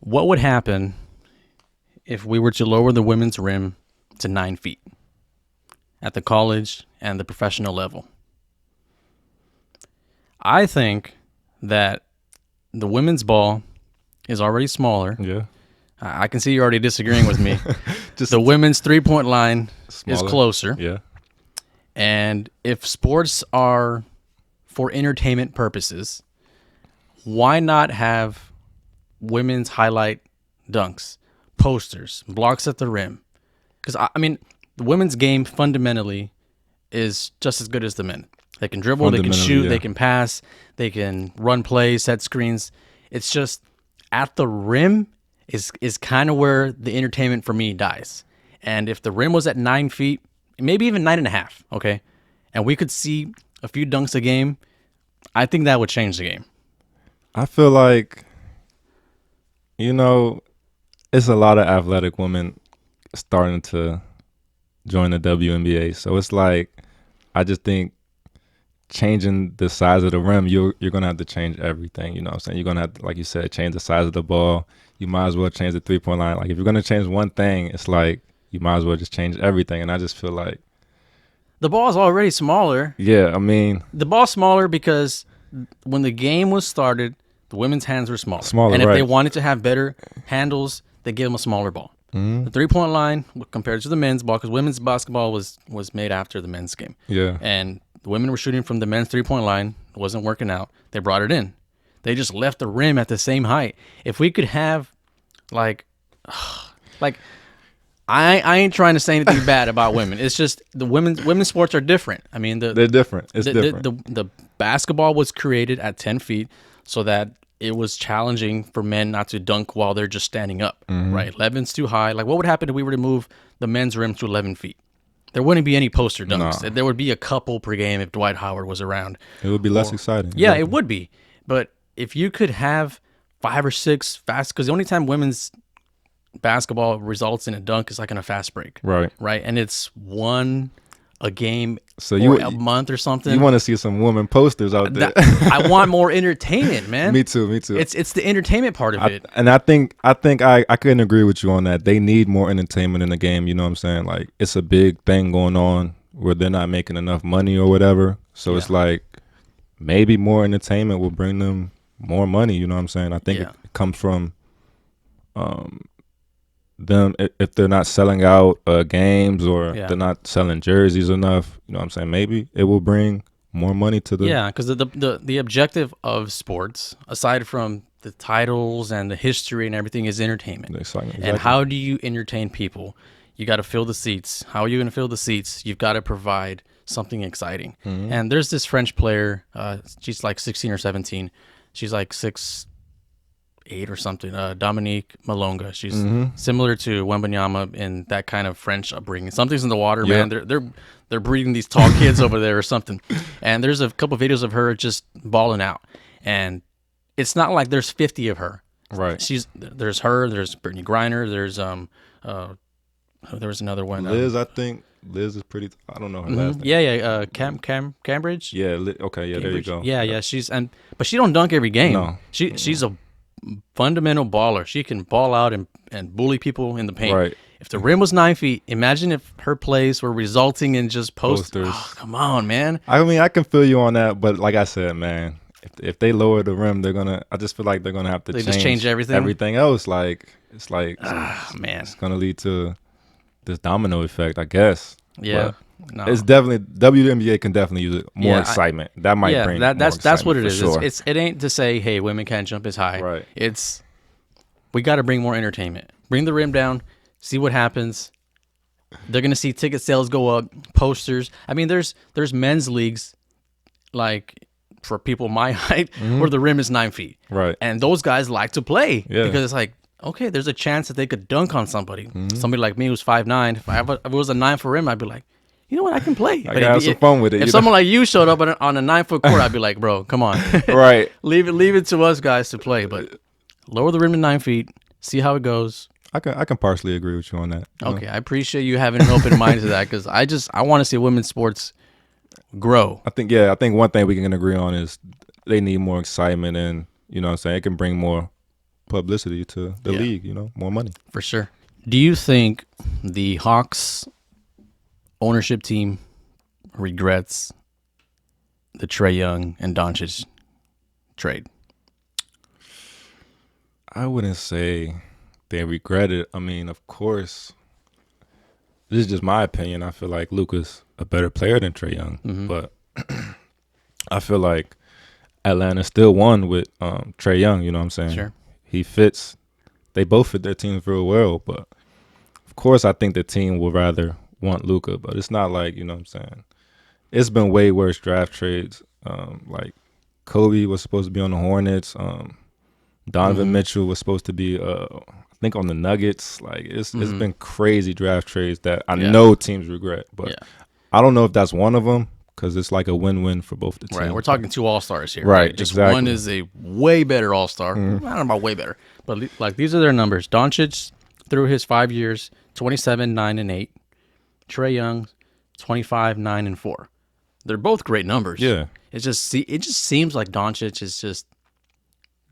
What would happen if we were to lower the women's rim to 9 feet at the college and the professional level? I think that the women's ball is already smaller. Yeah. I can see you're already disagreeing with me. Just the women's 3-point line is smaller. closer. Yeah. And if sports are for entertainment purposes, why not have women's highlight dunks, posters, blocks at the rim? Because, I mean, the women's game fundamentally is just as good as the men. They can dribble, they can shoot, they can pass, they can run plays, set screens. It's just at the rim is kind of where the entertainment for me dies. And if the rim was at 9 feet, maybe even 9.5, okay, and we could see a few dunks a game, I think that would change the game. I feel like, it's a lot of athletic women starting to join the WNBA. So it's like, I just think changing the size of the rim, you're going to have to change everything. You know what I'm saying? You're going to have to, like you said, change the size of the ball. You might as well change the 3-point line. Like, if you're going to change one thing, it's like you might as well just change everything. And I just feel like the ball is already smaller. Yeah, I mean, the ball's smaller because when the game was started, the women's hands were smaller. And if they wanted to have better handles, they gave them a smaller ball. Mm-hmm. The 3-point line compared to the men's ball, because women's basketball was made after the men's game. Yeah. And the women were shooting from the men's 3-point line. It wasn't working out. They brought it in. They just left the rim at the same height. If we could have, like I ain't trying to say anything bad about women. It's just the women's sports are different. I mean, they're different. It's different. The basketball was created at 10 feet so that it was challenging for men not to dunk while they're just standing up, right? 11's too high. Like, what would happen if we were to move the men's rim to 11 feet? There wouldn't be any poster dunks. No. There would be a couple per game if Dwight Howard was around. It would be less exciting. Yeah, exactly. It would be. But if you could have 5 or 6 fast, because the only time women's basketball results in a dunk is like in a fast break. Right. And it's one a game a month or something. You want to see some women posters out there. I want more entertainment, man. Me too. It's the entertainment part of it. And I think I couldn't agree with you on that. They need more entertainment in the game, you know what I'm saying? Like, it's a big thing going on where they're not making enough money or whatever. So it's like maybe more entertainment will bring them more money, you know what I'm saying? I think it comes from them, if they're not selling out games or they're not selling jerseys enough, you know what I'm saying? Maybe it will bring more money to the... Yeah, because the objective of sports, aside from the titles and the history and everything, is entertainment. Exactly. And how do you entertain people? You got to fill the seats. How are you going to fill the seats? You've got to provide something exciting. Mm-hmm. And there's this French player, she's like 16 or 17. She's like 6'8" or something. Dominique Malonga. She's similar to Wembanyama in that kind of French upbringing. Something's in the water, man. They're breeding these tall kids over there or something. And there's a couple videos of her just balling out. And it's not like there's 50 of her. Right. There's her. There's Brittany Griner. There's there was another one. Liz, I think. Liz is pretty. I don't know her last name. Yeah. Cambridge. Yeah. Okay. Yeah. Cambridge. There you go. Yeah. But she don't dunk every game. No. She's a fundamental baller. She can ball out and bully people in the paint. Right. If the rim was 9 feet, imagine if her plays were resulting in just posters. Oh, come on, man. I mean, I can feel you on that, but like I said, man, if they lower the rim, I just feel like they're gonna have to change everything. Everything else, like it's like, man, it's gonna lead to this domino effect, I guess. Yeah. But no. It's definitely WNBA can definitely use more excitement. That might bring that's what it is. Sure. It ain't to say, hey, women can't jump as high. Right. It's we got to bring more entertainment. Bring the rim down. See what happens. They're gonna see ticket sales go up. Posters. I mean, there's men's leagues like for people my height where the rim is 9 feet. Right. And those guys like to play because it's like, okay, there's a chance that they could dunk on somebody. Somebody like me who's 5'9". If it was a 9 foot rim, I'd be like, you know what, I can play. I can have some fun with it. If someone like you showed up on a 9 foot court, I'd be like, bro, come on. Right. leave it to us guys to play. But lower the rim to 9 feet, see how it goes. I can partially agree with you on that. Okay, I appreciate you having an open mind to that because I want to see women's sports grow. I think one thing we can agree on is they need more excitement, and you know what I'm saying, it can bring more publicity to the league, you know, more money. For sure. Do you think the Hawks ownership team regrets the Trae Young and Doncic trade? I wouldn't say they regret it. I mean, of course, this is just my opinion. I feel like Luka's a better player than Trae Young, but I feel like Atlanta still won with Trae Young. You know what I'm saying? Sure. He fits. They both fit their teams real well, but of course, I think the team would rather want Luka. But it's not like, you know what I'm saying. It's been way worse draft trades. Like Kobe was supposed to be on the Hornets. Donovan Mitchell was supposed to be, I think, on the Nuggets. Like it's been crazy draft trades that I know teams regret, but I don't know if that's one of them because it's like a win-win for both the teams. Right, we're talking 2 All-Stars here. Right, Just exactly. one is a way better All-Star. I don't know about way better, but like these are their numbers. Doncic through his 5 years, 27, 9, and 8. Trae Young, 25, 9, and 4. They're both great numbers. Yeah. It just seems like Doncic is just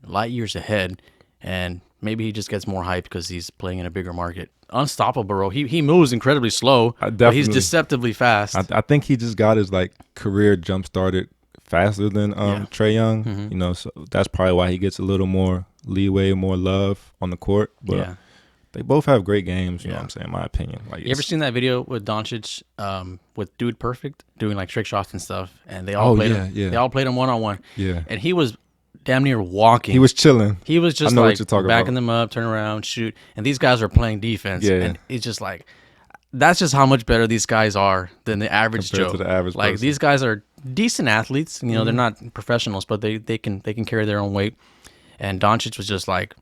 light years ahead, and maybe he just gets more hype because he's playing in a bigger market. Unstoppable, bro. He moves incredibly slow, but he's deceptively fast. I think he just got his like career jump started faster than Trae Young. You know, so that's probably why he gets a little more leeway, more love on the court. But they both have great games. You know what I'm saying? In my opinion. Like, you ever seen that video with Doncic with Dude Perfect doing like trick shots and stuff, and they all played him. They all played him 1-on-1. Yeah, and he was damn near walking. He was chilling. He was just like backing them up, turn around, shoot. And these guys are playing defense. Yeah. And it's just like, that's just how much better these guys are than the average Joe. To the average person. These guys are decent athletes. You know, they're not professionals, but they can carry their own weight. And Doncic was just like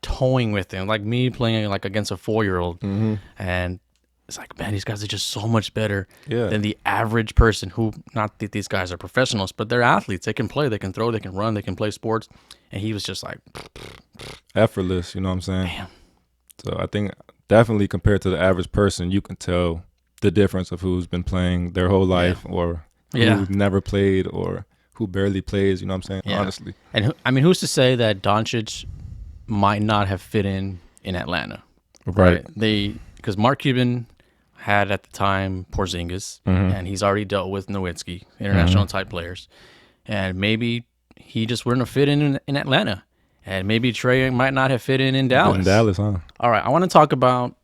toying with him, like me playing like against a 4-year-old. And it's like, man, these guys are just so much better than the average person who, not that these guys are professionals, but they're athletes. They can play, they can throw, they can run, they can play sports. And he was just like effortless, you know what I'm saying? Damn. So I think definitely compared to the average person, you can tell the difference of who's been playing their whole life or who never played or who barely plays, you know what I'm saying? Honestly. And I mean, who's to say that Doncic might not have fit in Atlanta? Right. Because Mark Cuban had at the time Porzingis, and he's already dealt with Nowitzki, international type players, and maybe he just wouldn't have fit in Atlanta, and maybe Trae might not have fit in Dallas. In Dallas, huh? All right, I want to talk about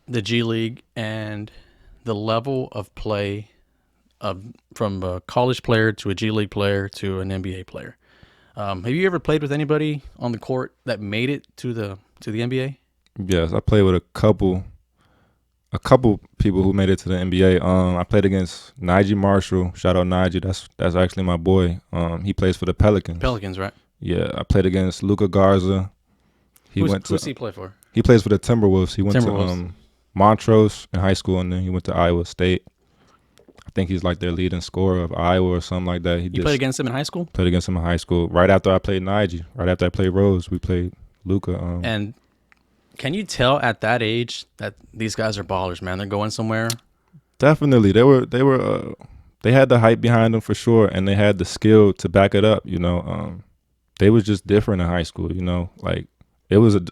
the G League and the level of play from a college player to a G League player to an NBA player. Have you ever played with anybody on the court that made it to the NBA? Yes, I played with a couple people who made it to the NBA. I played against Najee Marshall. Shout out Najee. That's actually my boy. He plays for the Pelicans. Pelicans, right? Yeah, I played against Luka Garza. Who's he play for? He plays for the Timberwolves. He went to Montrose in high school, and then he went to Iowa State. I think he's like their leading scorer of Iowa or something like that. You played against him in high school? Played against him in high school. Right after I played Najee. Right after I played Rose, we played Luka. And can you tell at that age that these guys are ballers, man? They're going somewhere. Definitely, they had the hype behind them for sure, and they had the skill to back it up. You know, they was just different in high school. You know, like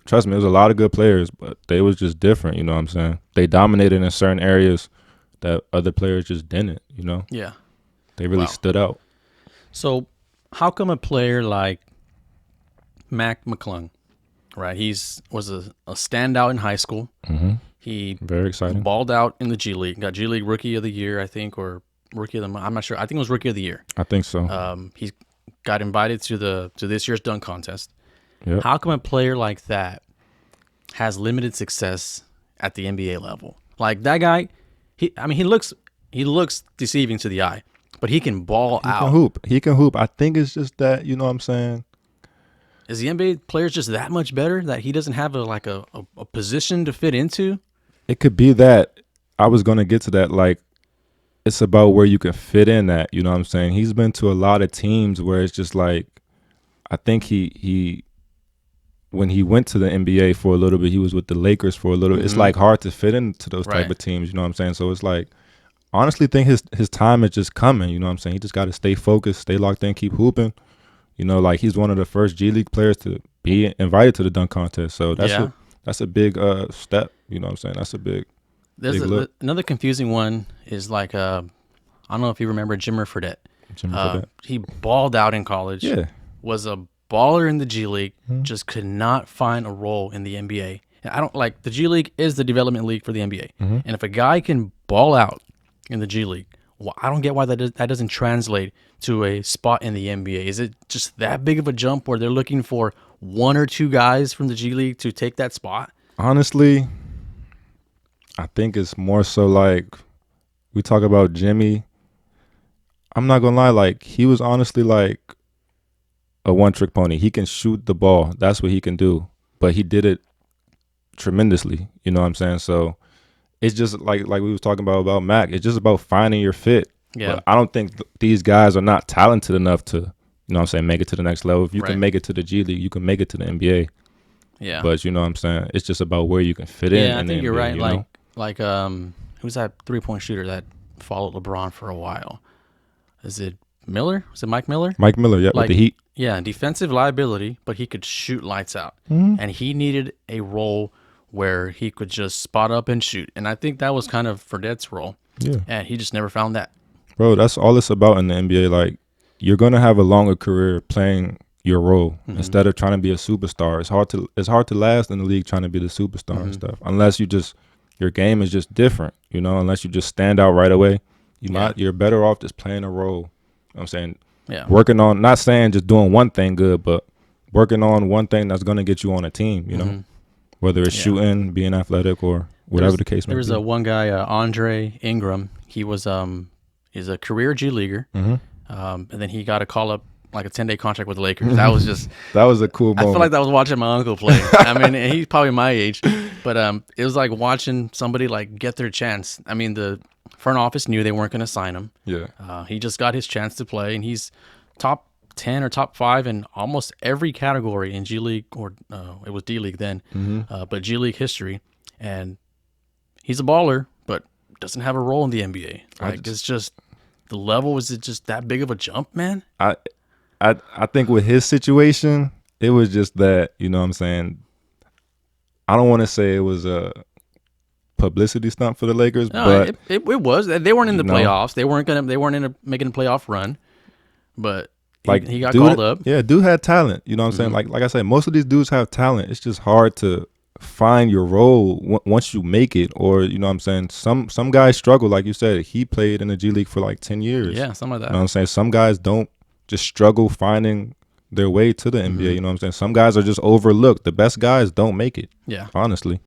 trust me, it was a lot of good players, but they was just different. You know what I'm saying? They dominated in certain areas that other players just didn't. You know? Yeah, they really stood out. So, how come a player like Mac McCLung? Right, was a standout in high school. He very exciting. Balled out in the G League. Got G League Rookie of the Year, I think, or Rookie of the Month. I'm not sure. I think it was Rookie of the Year. I think so. He got invited to this year's dunk contest. Yep. How come a player like that has limited success at the NBA level? Like that guy, he looks deceiving to the eye, but he can ball out. He can hoop. I think it's just that, you know what I'm saying? Is the NBA players just that much better that he doesn't have a position to fit into? It could be that. I was going to get to that. Like, it's about where you can fit in at, you know what I'm saying? He's been to a lot of teams where it's just like, I think he when he went to the NBA for a little bit, he was with the Lakers for a little bit. It's like hard to fit into those type of teams, you know what I'm saying? So it's like, honestly think his time is just coming, you know what I'm saying? He just got to stay focused, stay locked in, keep hooping. You know, like he's one of the first G League players to be invited to the dunk contest. So that's a big step. You know what I'm saying? That's a big. Another confusing one is like I don't know if you remember Jimmer Fredette. He balled out in college. Yeah. Was a baller in the G League. Just could not find a role in the NBA. I don't like the G League is the development league for the NBA. And if a guy can ball out in the G League, well, I don't get why that doesn't translate to a spot in the NBA. Is it just that big of a jump where they're looking for one or two guys from the G League to take that spot? Honestly, I think it's more so like we talk about Jimmy. I'm not gonna lie, like he was honestly like a one-trick pony. He can shoot the ball. That's what he can do. But he did it tremendously. You know what I'm saying? So it's just like we was talking about Mac. It's just about finding your fit. Yeah. But I don't think these guys are not talented enough to, you know what I'm saying, make it to the next level. If you can make it to the G League, you can make it to the NBA. Yeah. But you know what I'm saying? It's just about where you can fit in. Yeah, I think you're right. You know? Like who's that 3-point shooter that followed LeBron for a while? Is it Miller? Was it Mike Miller? Mike Miller, yeah, like, with the Heat. Yeah, defensive liability, but he could shoot lights out. And he needed a role where he could just spot up and shoot. And I think that was kind of Fredette's role. Yeah. And he just never found that. Bro, that's all it's about in the NBA. Like, you're going to have a longer career playing your role instead of trying to be a superstar. It's hard to last in the league trying to be the superstar and stuff. Unless your game is just different, you know, unless you just stand out right away. You're better off just playing a role. You know what I'm saying? Yeah. Working on, not saying just doing one thing good, but working on one thing that's going to get you on a team, you know, whether it's shooting, being athletic, or whatever the case may be. There was one guy, Andre Ingram. He was he's a career G leaguer, and then he got a call up like a 10-day contract with the Lakers. That was just that was a cool moment. I feel like that was watching my uncle play. I mean, he's probably my age, but it was like watching somebody like get their chance. I mean, the front office knew they weren't going to sign him. Yeah. He just got his chance to play, and he's top 10 or top 5 in almost every category in G League, or it was D League then, but G League history. And he's a baller, but doesn't have a role in the NBA. Like, it's just the level. Was it just that big of a jump, man? I think with his situation, it was just that, you know what I'm saying, I don't want to say it was a publicity stunt for the Lakers, but it was. They weren't in the playoffs. They weren't making a playoff run, but he got called up. Yeah, dude had talent. You know what I'm saying? Like I said, most of these dudes have talent. It's just hard to find your role once you make it, or you know what I'm saying. Some guys struggle, like you said. He played in the G League for like 10 years. Yeah, something like that. You know what I'm saying? Some guys don't just struggle finding their way to the NBA. You know what I'm saying? Some guys are just overlooked. The best guys don't make it. Yeah, honestly.